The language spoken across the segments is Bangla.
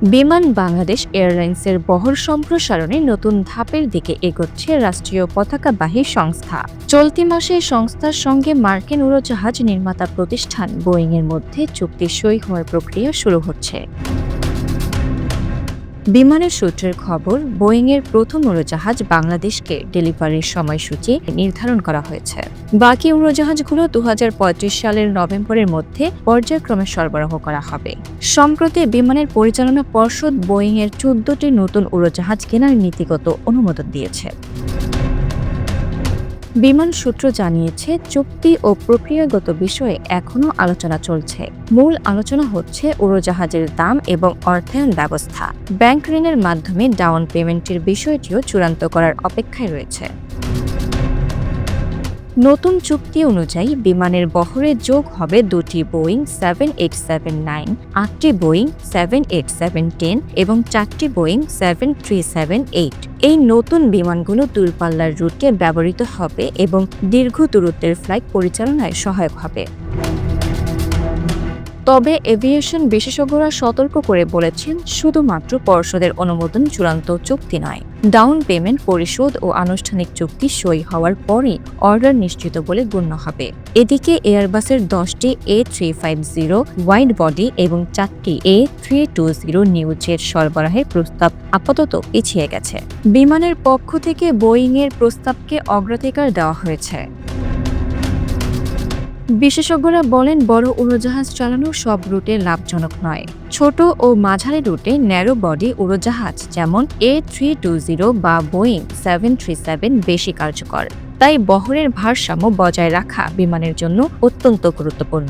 বিমান বাংলাদেশ এয়ারলাইন্সের বহর সম্প্রসারণে নতুন ধাপের দিকে এগোচ্ছে রাষ্ট্রীয় পতাকাবাহী সংস্থা। চলতি মাসে সংস্থার সঙ্গে মার্কিন উড়োজাহাজ নির্মাতা প্রতিষ্ঠান বোয়িংয়ের মধ্যে চুক্তি সই হওয়ার প্রক্রিয়া শুরু হচ্ছে। বিমানের সূত্রের খবর, বোয়িংয়ের প্রথম উড়োজাহাজ বাংলাদেশকে ডেলিভারির সময়সূচি নির্ধারণ করা হয়েছে। বাকি উড়োজাহাজগুলো 2035 সালের নভেম্বরের মধ্যে পর্যায়ক্রমে সরবরাহ করা হবে। সম্প্রতি বিমানের পরিচালনা পর্ষদ বোয়িংয়ের 14টি নতুন উড়োজাহাজ কেনার নীতিগত অনুমোদন দিয়েছে। বিমান সূত্র জানিয়েছে, চুক্তি ও প্রক্রিয়াগত বিষয়ে এখনও আলোচনা চলছে। মূল আলোচনা হচ্ছে উড়োজাহাজের দাম এবং অর্থায়ন ব্যবস্থা। ব্যাংক ঋণের মাধ্যমে ডাউন পেমেন্টের বিষয়টিও চূড়ান্ত করার অপেক্ষায় রয়েছে। নতুন চুক্তি অনুযায়ী বিমানের বহরে যোগ হবে 2টি বোয়িং 787-9, 8টি বোয়িং 787-10 এবং 4টি বোয়িং 737-8। এই নতুন বিমানগুলো দূরপাল্লার রুটে ব্যবহৃত হবে এবং দীর্ঘ দূরত্বের ফ্লাইট পরিচালনায় সহায়ক হবে। তবে এভিয়েশন বিশেষজ্ঞরা সতর্ক করে বলেছেন, শুধুমাত্র পর্ষদের অনুমোদন চূড়ান্ত চুক্তি নয়। ডাউন পেমেন্ট পরিশোধ ও আনুষ্ঠানিক চুক্তি সই হওয়ার পরই অর্ডার নিশ্চিত বলে গণ্য হবে। এদিকে এয়ারবাসের 10টি A350 ওয়াইড বডি এবং 4টি A320 নিউ জেট সরবরাহের প্রস্তাব আপাতত পিছিয়ে গেছে। বিমানের পক্ষ থেকে বোয়িংয়ের প্রস্তাবকে অগ্রাধিকার দেওয়া হয়েছে। বিশেষজ্ঞরা বলেন, বড় উড়োজাহাজ চালানো সব রুটে লাভজনক নয়। ছোট ও মাঝারি রুটে ন্যারো বডি উড়োজাহাজ যেমন A320 বা বোয়িং 737 বেশি কার্যকর। তাই বহরের ভারসাম্য বজায় রাখা বিমানের জন্য অত্যন্ত গুরুত্বপূর্ণ।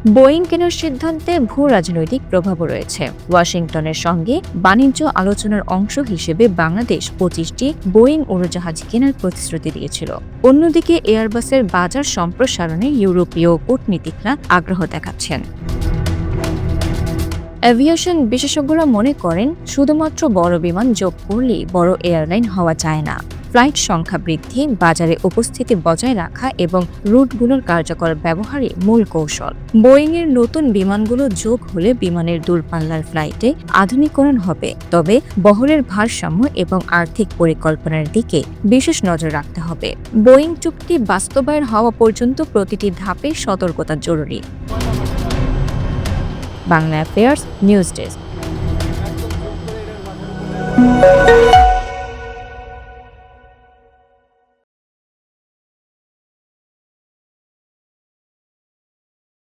বোয়িং কেনার সিদ্ধান্তে ভূ-রাজনৈতিক প্রভাবও রয়েছে। ওয়াশিংটনের সঙ্গে বাণিজ্য আলোচনার অংশ হিসেবে বাংলাদেশ 25টি বোয়িং উড়োজাহাজ কেনার প্রতিশ্রুতি দিয়েছিল। অন্যদিকে এয়ারবাসের বাজার সম্প্রসারণে ইউরোপীয় কূটনীতিকরা আগ্রহ দেখাচ্ছেন। এভিয়েশন বিশেষজ্ঞরা মনে করেন, শুধুমাত্র বড় বিমান যোগ করলেই বড় এয়ারলাইন হওয়া যায় না। ফ্লাইট সংখ্যা বৃদ্ধি, বাজারে উপস্থিতি বজায় রাখা এবং রুটগুলোর কার্যকর ব্যবহারই মূল কৌশল। বোয়িংয়ের নতুন বিমানগুলো যোগ হলে বিমানের দূরপাল্লার ফ্লাইটে আধুনিকরণ হবে। তবে বহরের ভারসাম্য এবং আর্থিক পরিকল্পনার দিকে বিশেষ নজর রাখতে হবে। বোয়িং চুক্তি বাস্তবায়ন হওয়া পর্যন্ত প্রতিটি ধাপে সতর্কতা জরুরি। Bangla affairs news desk.